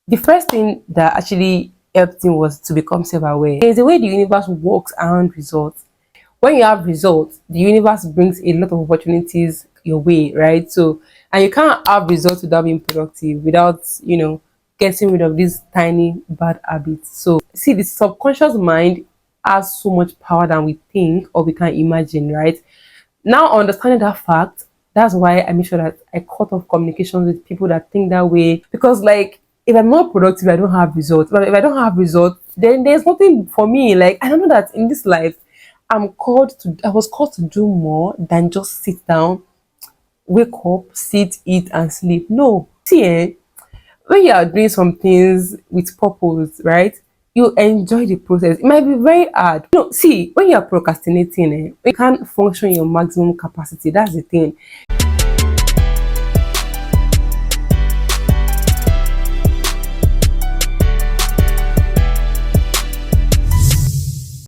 The first thing that actually helped me was to become self-aware. There's a way the universe works around results. When you have results, the universe brings a lot of opportunities your way, right? So, and you can't have results without being productive, without, getting rid of these tiny bad habits. So, see, the subconscious mind has so much power than we think or we can imagine, right? Now, understanding that fact, that's why I make sure that I cut off communications with people that think that way. Because, like, if I'm not productive, I don't have results. But if I don't have results, then there's nothing for me. Like, I don't know that in this life, I was called to do more than just sit down, wake up, sit, eat, and sleep. No. See, when you are doing some things with purpose, right? You enjoy the process. It might be very hard. No, see, when you are procrastinating, you can't function your maximum capacity. That's the thing.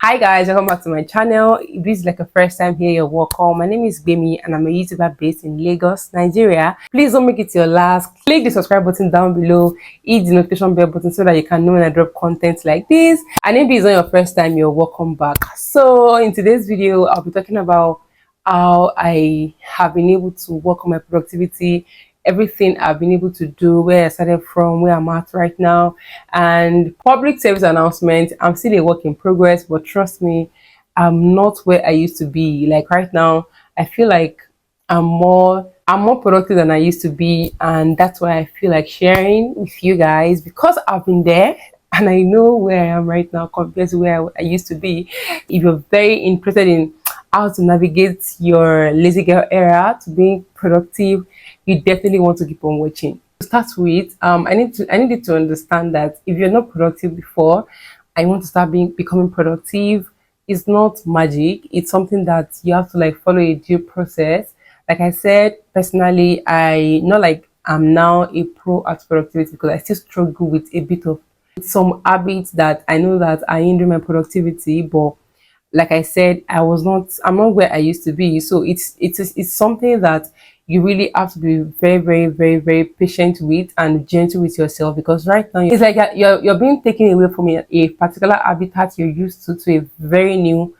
Hi guys, welcome back to my channel. If this is like a first time here, you're welcome. My name is Bemi and I'm a YouTuber based in Lagos, Nigeria. Please don't make it your last. Click the subscribe button down below, hit the notification bell button so that you can know when I drop content like this. And if this is not your first time, you're welcome back. So in today's video, I'll be talking about how I have been able to work on my productivity, everything I've been able to do, where I started from, where I'm at right now, and public service announcement. I'm still a work in progress, but trust me, I'm not where I used to be. Like right now, I feel like I'm more productive than I used to be, and that's why I feel like sharing with you guys because I've been there and I know where I am right now compared to where I used to be. If you're very interested in how to navigate your lazy girl era to being productive, you definitely want to keep on watching. To start with, I needed to understand that if you're not productive before, I want to start becoming productive. It's not magic. It's something that you have to like follow a due process. Like I said, personally, I not like I'm now a pro at productivity because I still struggle with a bit of some habits that I know that are hindering my productivity, but like I said, I'm not where I used to be. So it's something that you really have to be very, very, very, very patient with and gentle with yourself because right now it's like you're being taken away from a particular habitat you're used to a very new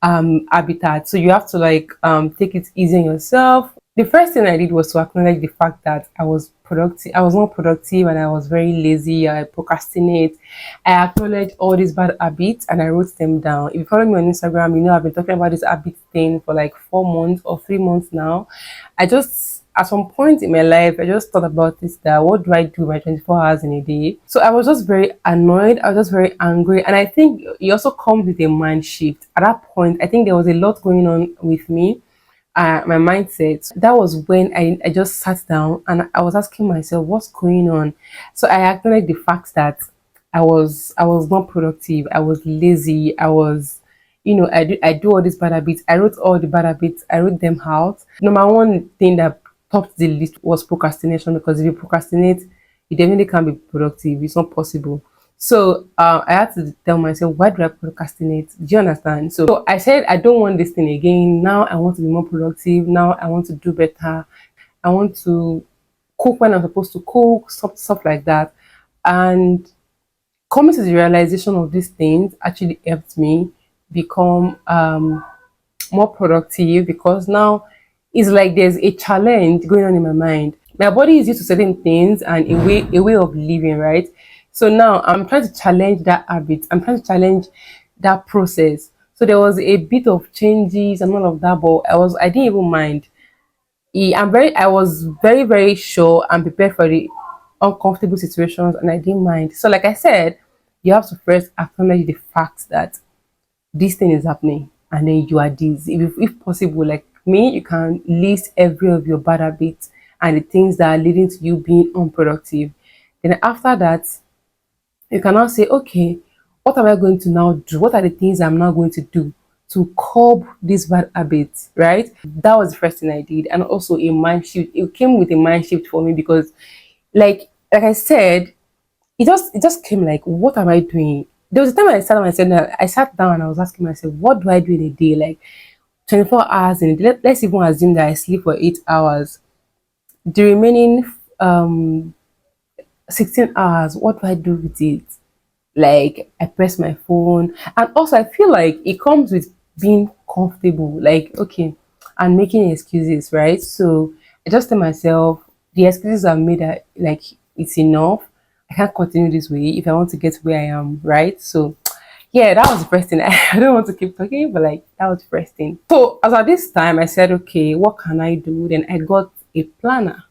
habitat. So you have to like take it easy on yourself. The first thing I did was to acknowledge the fact that I was not productive and I was very lazy. I procrastinate. I acknowledge all these bad habits and I wrote them down. If you follow me on Instagram, you know I've been talking about this habit thing for like 4 months or 3 months now. I just at some point in my life, I just thought about this, that what do I do my 24 hours in a day? So I was just very annoyed. I was just very angry. And I think it also comes with a mind shift. At that point, I think there was a lot going on with me, my mindset. That was when I just sat down and I was asking myself, what's going on? So I acknowledged the fact that I was not productive. I was lazy. I do all these bad habits. I wrote all the bad habits. I wrote them out. Number one thing that topped the list was procrastination, because if you procrastinate, you definitely can't be productive. It's not possible. So I had to tell myself, why do I procrastinate? Do you understand? So I said, I don't want this thing again. Now I want to be more productive. Now I want to do better. I want to cook when I'm supposed to cook, stuff like that. And coming to the realization of these things actually helped me become more productive, because now it's like there's a challenge going on in my mind. My body is used to certain things and a way of living, right? So now I'm trying to challenge that habit. I'm trying to challenge that process. So there was a bit of changes and all of that, but I didn't even mind. I was very, very sure and prepared for the uncomfortable situations, and I didn't mind. So like I said, you have to first acknowledge the fact that this thing is happening, and then you are this. If possible, like me, you can list every of your bad habits and the things that are leading to you being unproductive. Then after that, you can now say, okay, what am I going to now do? What are the things I'm now going to do to curb these bad habits, right? That was the first thing I did. And also a mind shift. It came with a mind shift for me because like I said, it just came like, what am I doing? There was a time I sat down and I was asking myself, what do I do in a day? Like 24 hours in a day. Let's even assume that I sleep for 8 hours. The remaining 16 hours, what do I do with it? Like, I press my phone. And also, I feel like it comes with being comfortable. Like, okay, I'm making excuses, right? So I just tell myself the excuses I've made are like, it's enough. I can't continue this way if I want to get where I am, right? So yeah, that was the first thing. I don't want to keep talking, but like, that was the first thing. So as at this time, I said, okay, what can I do? Then I got a planner.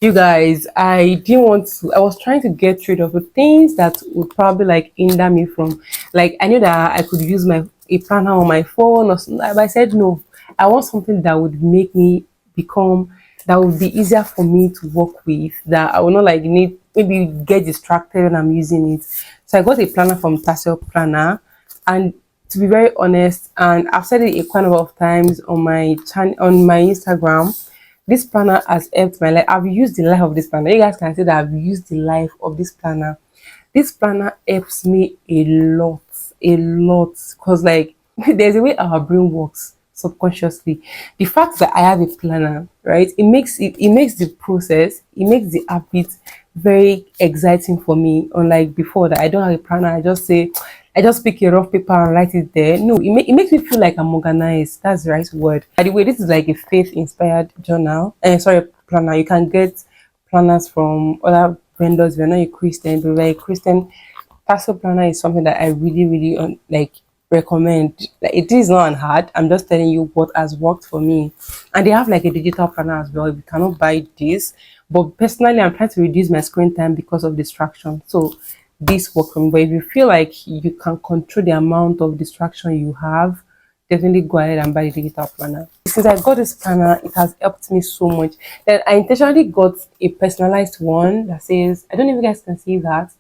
You guys, I didn't want to, I was trying to get rid of the things that would probably like hinder me from, like, I knew that I could use my a planner on my phone or something, but I said no. I want something that would make me become, that would be easier for me to work with, that I will not like need, maybe get distracted when I'm using it. So I got a planner from Tassel Planner, and to be very honest, and I've said it a quite a number of times on my channel, on my Instagram, this planner has helped my life. I've used the life of this planner. You guys can see that I've used the life of this planner. This planner helps me a lot. Because like there's a way our brain works subconsciously. The fact that I have a planner, right? It makes the process, it makes the habit very exciting for me. Unlike before that I don't have a planner, I just pick a rough paper and write it there. No, it makes me feel like I'm organized. That's the right word. By the way, this is like a faith-inspired journal. Sorry, planner. You can get planners from other vendors. If you're not a Christian, but like Christian, Pastor Planner is something that I really like recommend. Like, it is not hard. I'm just telling you what has worked for me. And they have like a digital planner as well. You cannot buy this, but personally, I'm trying to reduce my screen time because of distraction. So this work for me. But if you feel like you can control the amount of distraction you have, definitely go ahead and buy the digital planner. Since I got this planner, it has helped me so much. Then I intentionally got a personalized one that says, I don't know if you guys can see that.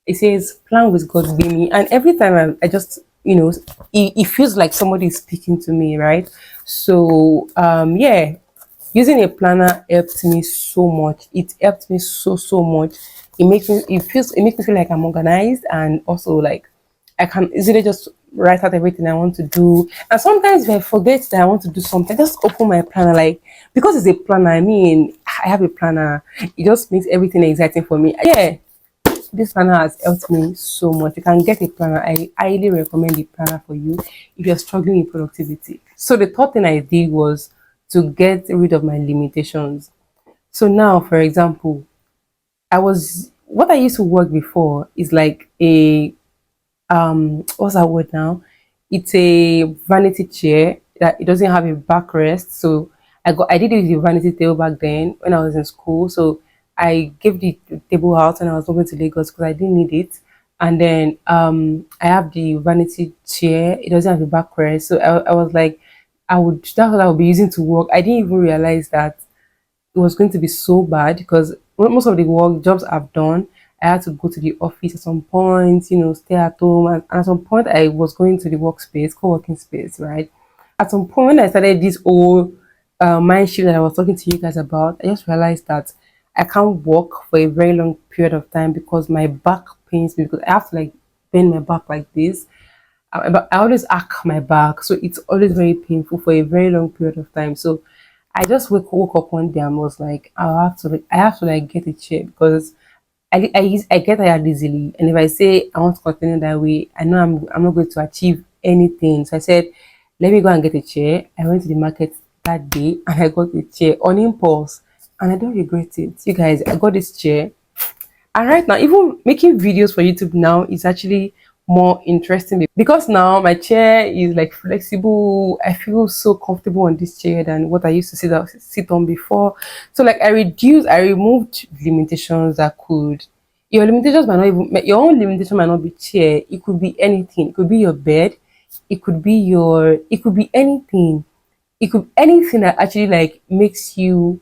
It says plan with God be me. And every time I just, it feels like somebody is speaking to me, right? So yeah, using a planner helped me so much. It helped me so much. It makes me feel like I'm organized, and also like I can easily just write out everything I want to do. And sometimes if I forget that I want to do something, I just open my planner, like, because it's a planner, I mean, I have a planner, it just makes everything exciting for me. Yeah, this planner has helped me so much. You can get a planner. I highly recommend the planner for you if you're struggling with productivity. So the third thing I did was to get rid of my limitations. So now, for example, what I used to work before is like a what's that word now? It's a vanity chair that it doesn't have a backrest. So I did it with the vanity table back then when I was in school. So I gave the table out and I was moving to Lagos because I didn't need it. And then I have the vanity chair. It doesn't have a backrest. So I was like, that's what I would be using to work. I didn't even realize that it was going to be so bad, because most of the work jobs I've done, I had to go to the office at some point, stay at home. And at some point, I was going to the workspace, co-working space, right? At some point, when I started this whole mind shift that I was talking to you guys about, I just realized that I can't work for a very long period of time because my back pains me, because I have to like bend my back like this. But I always arch my back, so it's always very painful for a very long period of time. So I just woke up one day and was like, I have to like get a chair, because I get tired easily, and if I say I want to continue that way, I know I'm not going to achieve anything. So I said, let me go and get a chair. I went to the market that day and I got a chair on impulse, and I don't regret it. You guys, I got this chair, and right now, even making videos for YouTube now is actually more interesting, because now my chair is like flexible. I feel so comfortable on this chair than what I used to sit on before. So like I removed limitations that could, your limitations might not even, your own limitation might not be chair. It could be anything. It could be your bed. It could be anything. It could be anything that actually like makes you,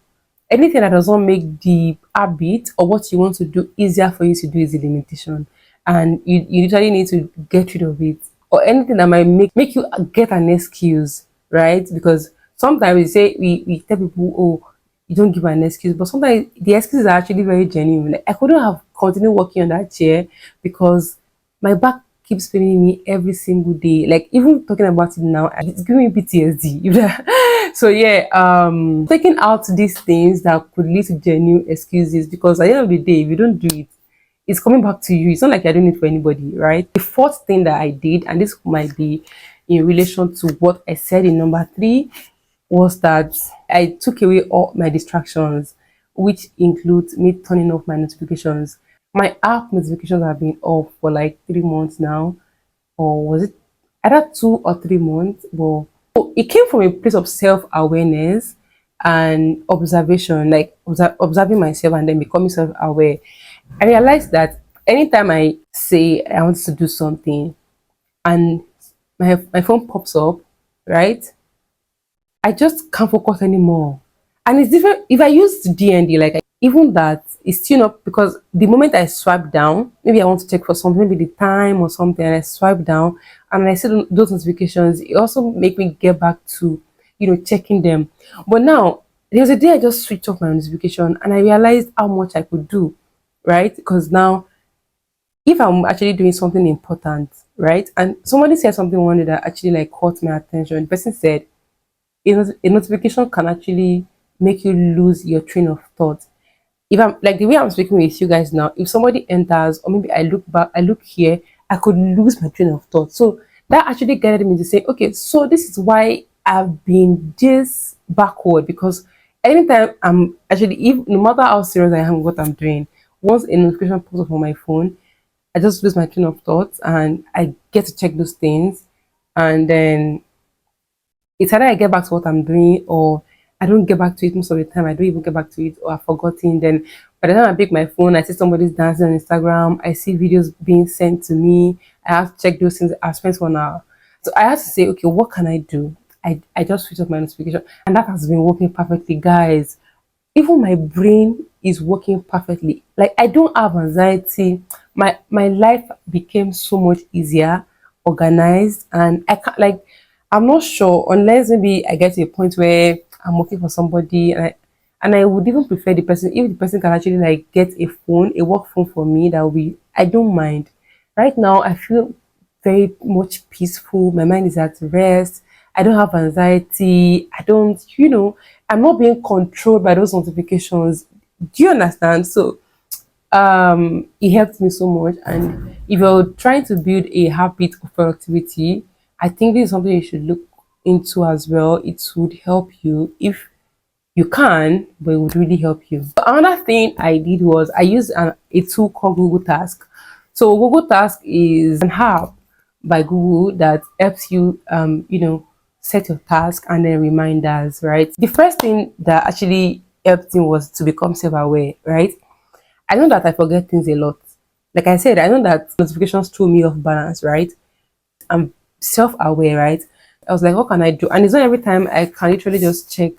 anything that does not make the habit or what you want to do easier for you to do is a limitation, and you literally need to get rid of it. Or anything that might make you get an excuse, right? Because sometimes we tell people, oh, you don't give an excuse, but sometimes the excuses are actually very genuine. Like, I couldn't have continued working on that chair because my back keeps paining me every single day. Like, even talking about it now, it's giving me PTSD. So yeah, taking out these things that could lead to genuine excuses, because at the end of the day, if you don't do it, it's coming back to you. It's not like you're doing it for anybody, right? The fourth thing that I did, and this might be in relation to what I said in number three, was that I took away all my distractions, which includes me turning off my notifications. My app notifications have been off for like 3 months now, or was it either 2 or 3 months? But so it came from a place of self-awareness and observation, like observing myself and then becoming self-aware. I realized that anytime I say I want to do something and my phone pops up, right? I just can't focus anymore. And it's different if I use DND, like even that is still not, because the moment I swipe down, maybe I want to check for something, maybe the time or something, and I swipe down and I see those notifications, it also make me get back to, checking them. But now there was a day I just switched off my notification and I realized how much I could do, right? Because now if I'm actually doing something important, right? And somebody said something one day that actually like caught my attention. The person said, a notification can actually make you lose your train of thought. If I'm like the way I'm speaking with you guys now, if somebody enters or maybe I look back, I look here, I could lose my train of thought. So that actually guided me to say, okay, so this is why I've been this backward, because anytime I'm actually, if no matter how serious I am with what I'm doing, once a notification pops up on my phone, I just lose my train of thought and I get to check those things, and then it's either I get back to what I'm doing or I don't get back to it most of the time. I don't even get back to it, or I've forgotten. Then by the time I pick my phone, I see somebody's dancing on Instagram. I see videos being sent to me. I have to check those things. I've spent 1 hour. So I have to say, okay, what can I do? I just switch off my notification. And that has been working perfectly, guys. Even my brain is working perfectly. Like I don't have anxiety. My life became so much easier, organized, and I can't like, I'm not sure, unless maybe I get to a point where I'm working for somebody, and I would even prefer the person, if the person can actually like get a phone, a work phone for me, that will be, I don't mind. Right now I feel very much peaceful. My mind is at rest. I don't have anxiety. I don't, I'm not being controlled by those notifications. Do you understand? So it helped me so much. And if you're trying to build a habit of productivity, I think this is something you should look into as well. It would help you if you can, but it would really help you. Another thing I did was I used a tool called Google Task. So Google Task is an app by Google that helps you, set your task and then reminders, right? The first thing that actually helped me was to become self-aware, right? I know that I forget things a lot. Like I said, I know that notifications throw me off balance, right? I'm self-aware, right? I was like, what can I do? And it's not every time I can literally just check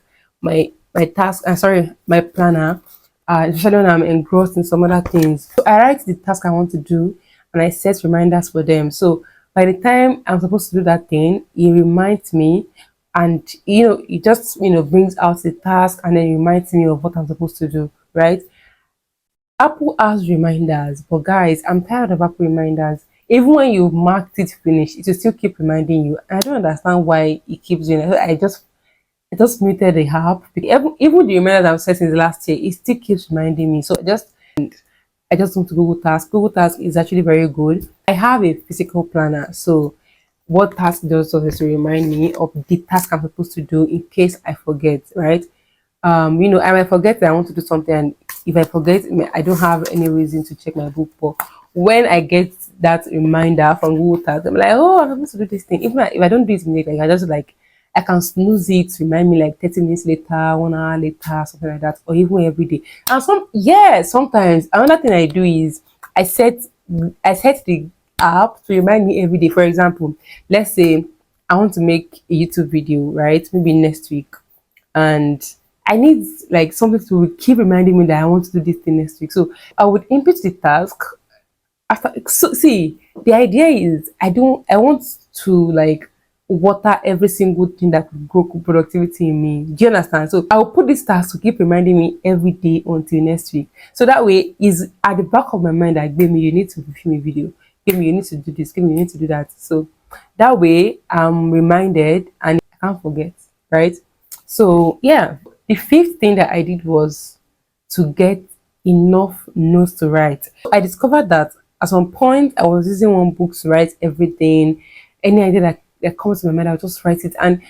my task. Sorry, my planner. Especially when I'm engrossed in some other things. So I write the task I want to do, and I set reminders for them. So by the time I'm supposed to do that thing, it reminds me, and it just brings out the task and then reminds me of what I'm supposed to do, right? Apple has reminders, but guys, I'm tired of Apple reminders. Even when you've marked it finished, it will still keep reminding you. I don't understand why it keeps doing it. I just muted the app. Even the reminders I've set since last year, it still keeps reminding me. So I just went to Google Task. Google Task is actually very good. I have a physical planner, so what task does is to remind me of the task I'm supposed to do in case I forget, right? I might forget that I want to do something, and if I forget, I don't have any reason to check my book. But when I get that reminder from Google Task, I'm like, oh, I'm supposed to do this thing. If I don't do it immediately, I just like, I can snooze it to remind me like 30 minutes later, 1 hour later, something like that, or even every day. And sometimes another thing I do is I set the app to remind me every day. For example, let's say I want to make a YouTube video, right? Maybe next week, and I need like something to keep reminding me that I want to do this thing next week. So I would input the task. So see, the idea is I want to like water every single thing that could grow productivity in me. Do you understand? So I'll put this task to keep reminding me every day until next week. So that way is at the back of my mind that, give me, you need to film a video. Give me, you need to do this. Give me, you need to do that. So that way I'm reminded and I can't forget, right? So yeah, the fifth thing that I did was to get enough notes to write. I discovered that at some point I was using one book to write everything, any idea that comes to my mind, I'll just write it. And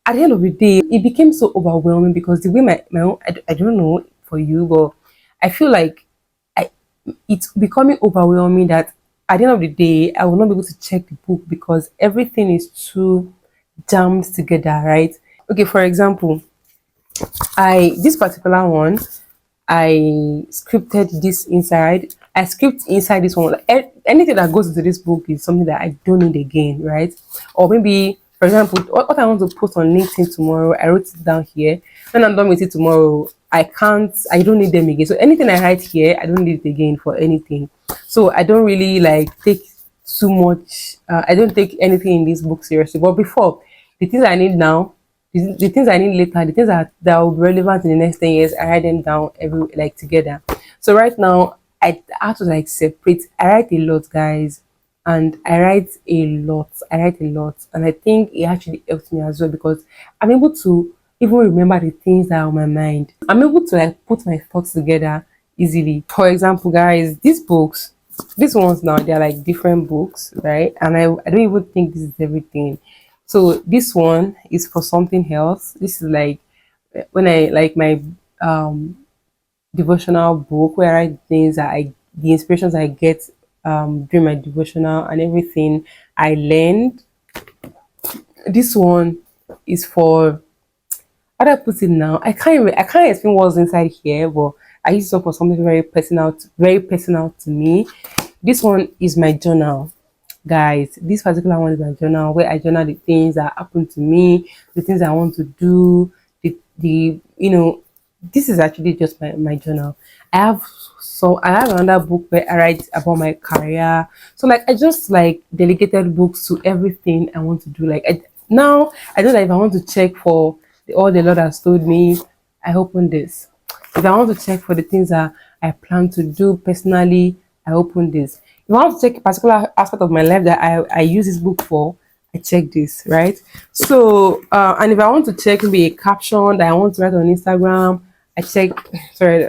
at the end of the day, it became so overwhelming because the way my own, I don't know for you, but I feel like I, it's becoming overwhelming that at the end of the day, I will not be able to check the book because everything is too jammed together, right? Okay, for example, this particular one, I scripted this inside. I script inside this one. Like, anything that goes into this book is something that I don't need again, right? Or maybe, for example, what I want to post on LinkedIn tomorrow, I wrote it down here. When I'm done with it tomorrow, I don't need them again. So anything I write here, I don't need it again for anything. So I don't really like take too much. I don't take anything in this book seriously. But before, the things I need now, the things I need later, the things that will be relevant in the next 10 years, I write them down every like together. So right now, I have to like separate. I write a lot, guys, and I write a lot. I write a lot, and I think it actually helps me as well because I'm able to even remember the things that are on my mind. I'm able to like put my thoughts together easily. For example, guys, these ones now, they're like different books, right? And I don't even think this is everything. So this one is for something else. This is like when I like my um devotional book where I write things that the inspirations I get during my devotional and everything I learned. This one is for, how do I put it now? I can't explain what's inside here, but I use it for something very personal to me. This one is my journal, guys. This particular one is my journal where I journal the things that happen to me, the things I want to do, the this is actually just my journal. I have another book where I write about my career. So like I just like delegated books to everything I want to do. Like now I know that if I want to check for all the Lord has told me, I open this. If I want to check for the things that I plan to do personally, I open this. If I want to check a particular aspect of my life that I use this book for, I check this, right? So, and if I want to check maybe a caption that I want to write on Instagram, I check, sorry,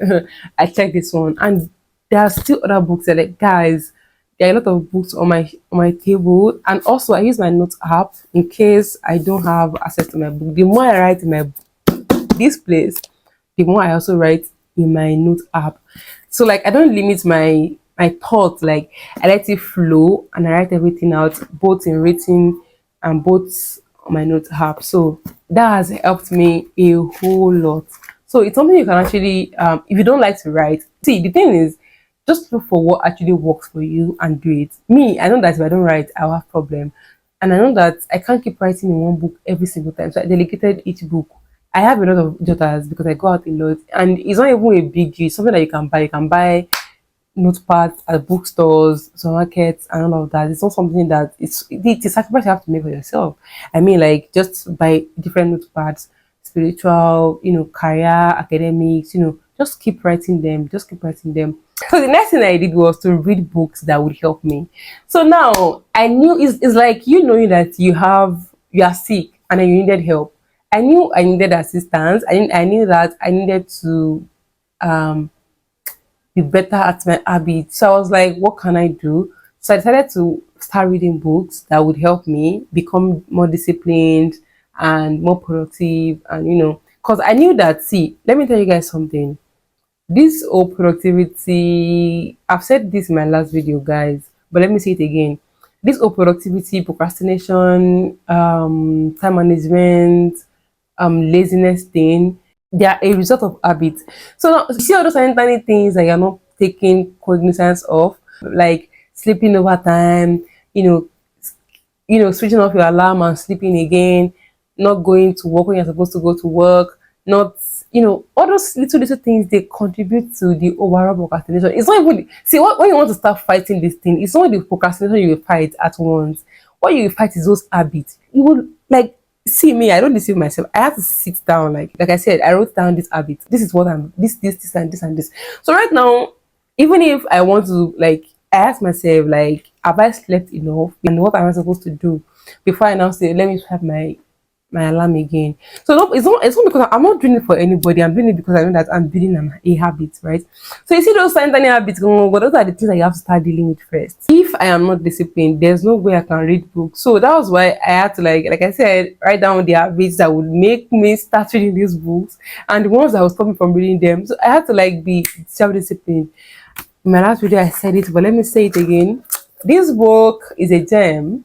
I check this one. And there are still other books that, like, guys, there are a lot of books on my table. And also, I use my notes app in case I don't have access to my book. The more I write in this place, the more I also write in my note app. So like I don't limit my thoughts, like I let it flow and I write everything out both in written and both on my note app. So that has helped me a whole lot. So it's something you can actually if you don't like to write, see, the thing is, just look for what actually works for you and do it. Me, I know that if I don't write, I'll have problem. And I know that I can't keep writing in one book every single time. So I delegated each book. I have a lot of jotters because I go out a lot, and it's not even a big deal. It's something that you can buy. You can buy notepads at bookstores, supermarkets, and all of that. It's not something that it's a sacrifice you have to make for yourself. I mean, like just buy different notepads, spiritual, career, academics, just keep writing them. Just keep writing them. So the next thing I did was to read books that would help me. So now I knew it's like knowing that you are sick and then you needed help. I knew I needed assistance. I knew that I needed to um be better at my habits. So I was like, what can I do? So I decided to start reading books that would help me become more disciplined and more productive. And because I knew that, see, let me tell you guys something. This whole productivity, I've said this in my last video, guys, but let me say it again. This whole productivity, procrastination, time management, laziness thing, they are a result of habit. So now, you see all those tiny things that you're not taking cognizance of, like sleeping over time, you know, switching off your alarm and sleeping again, not going to work when you're supposed to go to work, not, all those little things, they contribute to the overall procrastination. It's not even, see, when you want to start fighting this thing, it's not the procrastination you will fight at once. What you will fight is those habits. You will, like, see me, I don't deceive myself. I have to sit down, like I said, I wrote down this habit. This is what I'm, this, and this, and this. So right now, even if I want to, like, I ask myself, like, have I slept enough? And what am I supposed to do before I now say, let me have my my alarm again. So no, it's not because I'm not doing it for anybody. I'm doing it because I know that I'm building a habit, right? So you see those tiny habits going on, but those are the things that you have to start dealing with first. If I am not disciplined, there's no way I can read books. So that was why I had to, like I said, write down the habits that would make me start reading these books and the ones that would stop me from reading them. So I had to like be self-disciplined. In my last video I said it, but let me say it again. This book is a gem.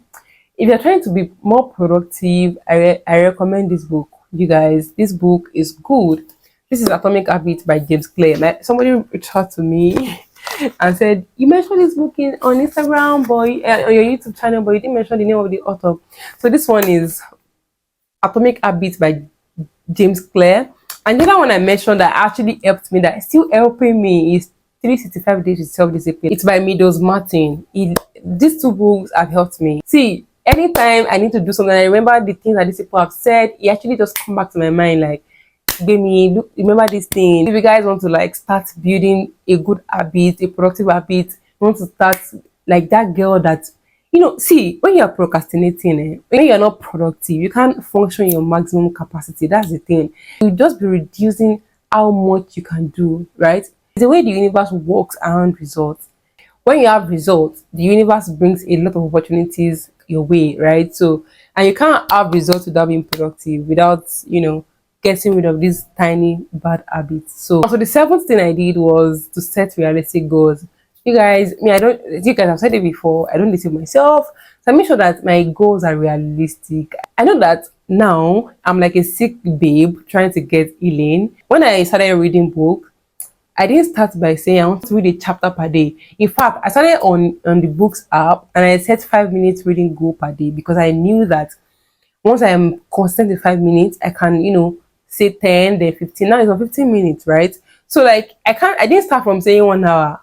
If you're trying to be more productive, I recommend this book. You guys, this book is good. This is Atomic Habits by James Clear. Like, somebody reached out to me and said, you mentioned this book on Instagram, boy, on your YouTube channel, but you didn't mention the name of the author. So this one is Atomic Habits by James Clear. And the other one I mentioned that actually helped me, that is still helping me, is 365 Days with Self-Discipline. It's by Meadows Martin. These two books have helped me. See, anytime I need to do something, I remember the things that these people have said, it actually just come back to my mind, like, Baby, look, remember this thing. If you guys want to like start building a good habit, a productive habit, you want to start like that girl that, see, when you're procrastinating, when you're not productive, you can't function your maximum capacity. That's the thing. You just be reducing how much you can do, right? It's the way the universe works around results. When you have results, the universe brings a lot of opportunities your way, right? So, and you can't have results without being productive, without, getting rid of these tiny bad habits. So the seventh thing I did was to set realistic goals. You guys, I've said it before, I don't deceive myself. So I make sure that my goals are realistic. I know that now I'm like a sick babe trying to get healing. When I started reading books, I didn't start by saying I want to read a chapter per day. In fact, I started on the books app and I set 5 minutes reading goal per day, because I knew that once I am consistent in 5 minutes, I can, say 10, then 15. Now it's on 15 minutes, right? So like I didn't start from saying 1 hour,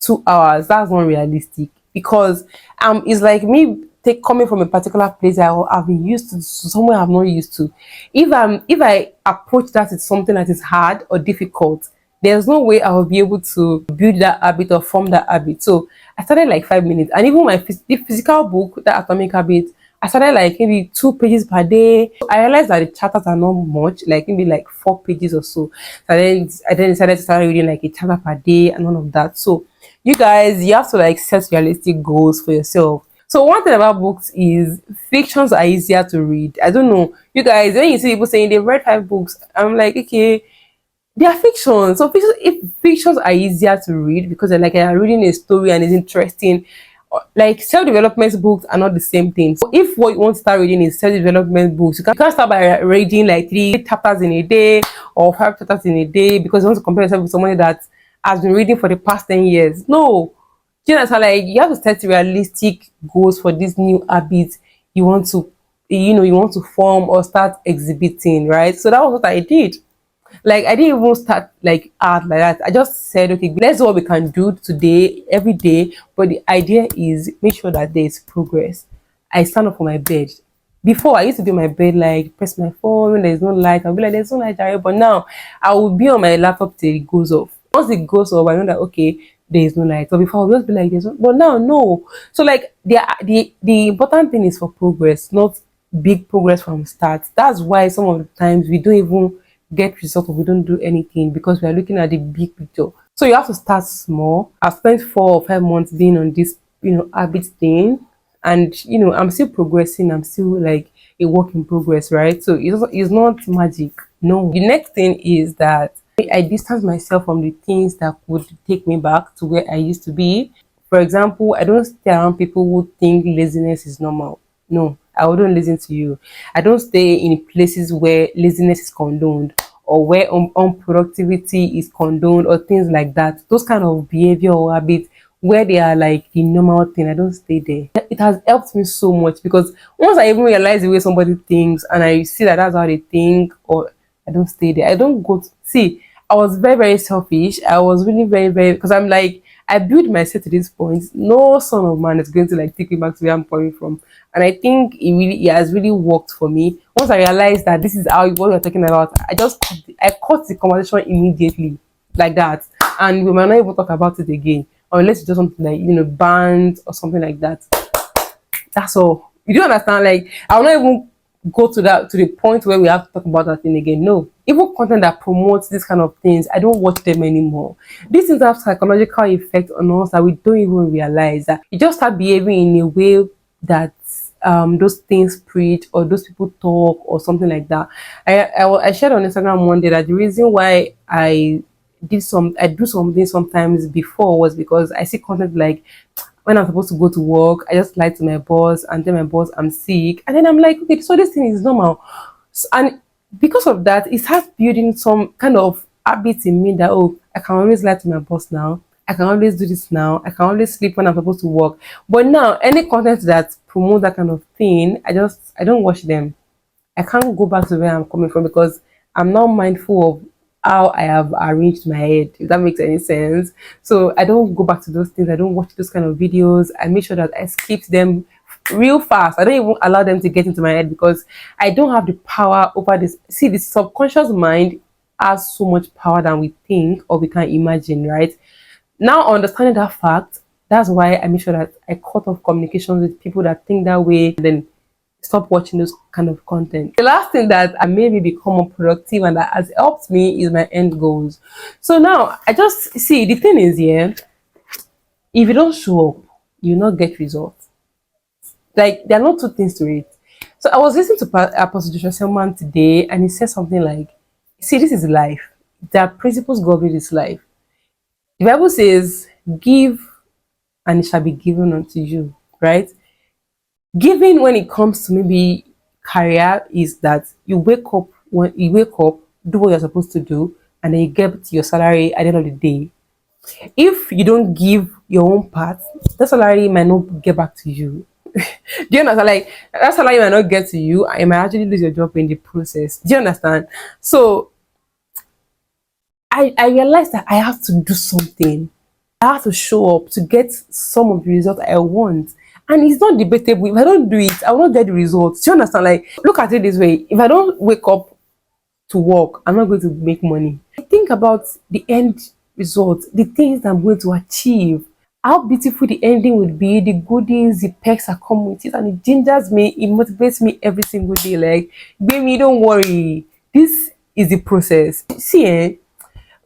2 hours. That's not realistic, because it's like me coming from a particular place I've been used to somewhere I'm not used to. If I approach that with something that is hard or difficult, there's no way I will be able to build that habit or form that habit. So I started like 5 minutes, and even the physical book, that Atomic Habit, I started like maybe 2 pages per day. I realized that the chapters are not much, like maybe like 4 pages or so. I then decided to start reading like a chapter per day and all of that. So you guys, you have to like set realistic goals for yourself. So one thing about books is fictions are easier to read. I don't know, you guys, when you see people saying they've read 5 books, I'm like, okay, they are fictions. So fictions are easier to read because they're like you're reading a story and it's interesting. Like self-development books are not the same thing. So if what you want to start reading is self-development books, you can't start by reading like 3 chapters in a day or 5 chapters in a day, because you want to compare yourself with someone that has been reading for the past 10 years. No. Do you understand? Like, you have to set realistic goals for these new habits you want to, you want to form or start exhibiting, right? So that was what I did. Like, I didn't even start like art like that. I just said, okay, let's do what we can do today, every day. But the idea is make sure that there is progress. I stand up from my bed. Before, I used to be on my bed, like press my phone when there's no light. I'll be like, there's no light, Jerry. But now I will be on my laptop till it goes off. Once it goes off, I know that okay, there is no light. So before I'll just be like, there's no, but now no. So like the important thing is for progress, not big progress from start. That's why some of the times we don't even get results or we don't do anything, because we are looking at the big picture. So you have to start small. I've spent 4 or 5 months being on this habit thing, and I'm still progressing. I'm still like a work in progress, right? So it's not magic. No. The next thing is that I distance myself from the things that would take me back to where I used to be. For example, I don't stay around people who think laziness is normal. No, I wouldn't listen to you. I don't stay in places where laziness is condoned, or where unproductivity is condoned, or things like that. Those kind of behavior or habits where they are like the normal thing, I don't stay there. It has helped me so much, because once I even realize the way somebody thinks and I see that that's how they think, or I don't stay there. I don't go to see. I was very, very selfish. I was really very, very, because I'm like, I built myself to this point. No son of man is going to like take me back to where I'm coming from. And I think it has really worked for me. Once I realized that this is what we're talking about, I cut the conversation immediately, like that, and we might not even talk about it again, unless it's just something like band or something like that. That's all. You do understand? Like, I'll not even go to the point where we have to talk about that thing again. No, even content that promotes this kind of things, I don't watch them anymore. These things have psychological effect on us that we don't even realize. That you just start behaving in a way that those things preach or those people talk or something like that. I shared on Instagram one day that the reason why I do something sometimes before was because I see content like when I'm supposed to go to work, I just lie to my boss and tell my boss I'm sick, and then I'm like, okay, so this thing is normal. And because of that, it starts building some kind of habit in me that, oh, I can always lie to my boss now. I can always do this now. I can always sleep when I'm supposed to work. But now, any content that promotes that kind of thing, I don't watch them. I can't go back to where I'm coming from because I'm not mindful of how I have arranged my head, if that makes any sense. So I don't go back to those things. I don't watch those kind of videos. I make sure that I skip them real fast. I don't even allow them to get into my head because I don't have the power over this. See, the subconscious mind has so much power than we think or we can imagine, right? Now, understanding that fact, that's why I make sure that I cut off communications with people that think that way, then stop watching those kind of content. The last thing that I made me become more productive and that has helped me is my end goals. So now I just see the thing is here, if you don't show up, you not get results. Like there are not two things to it. So I was listening to Apostle Joshua Selman today, and he said something like, see, this is life. There are principles governing this life. The Bible says, give and it shall be given unto you, right? Giving when it comes to maybe career is that you wake up, do what you're supposed to do, and then you get your salary at the end of the day. If you don't give your own part, that salary might not get back to you. Do you understand? Like that salary might not get to you, and you might actually lose your job in the process. Do you understand? So I realized that I have to do something. I have to show up to get some of the results I want. And it's not debatable. If I don't do it, I will not get the results. Do you understand? Like, look at it this way. If I don't wake up to work, I'm not going to make money. I think about the end result, the things I'm going to achieve, how beautiful the ending would be, the goodies, the perks that come with it, and it gingers me, it motivates me every single day. Like, baby, don't worry. This is the process. See,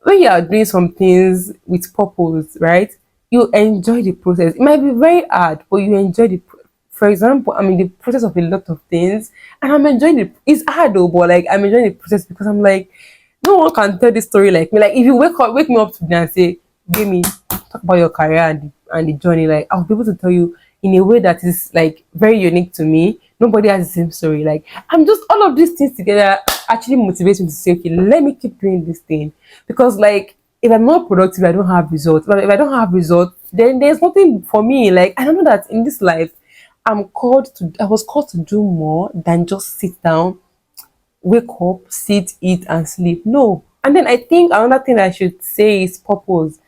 when you are doing some things with purpose, right? You enjoy the process. It might be very hard, but you enjoy for example, I'm in the process of a lot of things and I'm enjoying it. It's hard though, but like I'm enjoying the process because I'm like, no one can tell this story like me. Like if you wake me up today and say, Jamie, talk about your career and the journey, like I'll be able to tell you in a way that is like very unique to me. Nobody has the same story. Like I'm just all of these things together actually motivates me to say, okay, let me keep doing this thing. Because like if I'm not productive, I don't have results. But if I don't have results, then there's nothing for me. Like I don't know that in this life, I was called to do more than just sit down, wake up, sit, eat, and sleep. No. And then I think another thing I should say is purpose.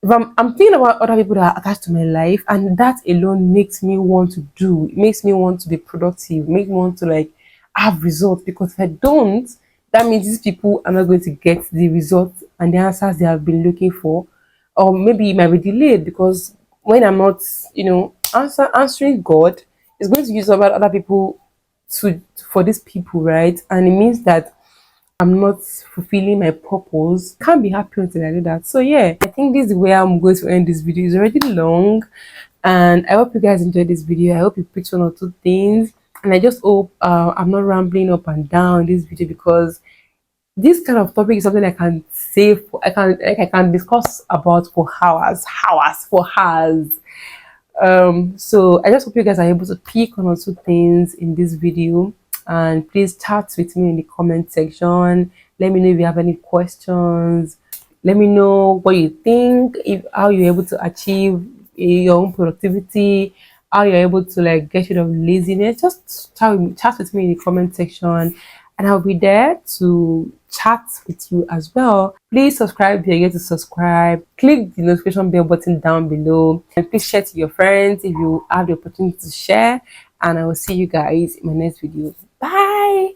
If I'm thinking about other people that are attached to my life, and that alone makes me want to do, it makes me want to be productive, makes me want to like have results. Because if I don't, that means these people are not going to get the results and the answers they have been looking for, or maybe it might be delayed because when I'm not, answering God, it's going to use about other people for these people, right? And it means that I'm not fulfilling my purpose. Can't be happy until I do that. So yeah, I think this is where I'm going to end this video. It's already long, and I hope you guys enjoyed this video. I hope you picked one or two things, and I just hope I'm not rambling up and down in this video because this kind of topic is something I can say for, I can discuss about for hours for hours. So I just hope you guys are able to pick one or two things in this video, and please chat with me in the comment section. Let me know if you have any questions. Let me know what you think, how you're able to achieve your own productivity, how you're able to like get rid of laziness. Just chat with me in the comment section, and I'll be there to chat with you as well. Please subscribe if you're yet to subscribe. Click the notification bell button down below, and please share to your friends if you have the opportunity to share. And I will see you guys in my next video. Bye.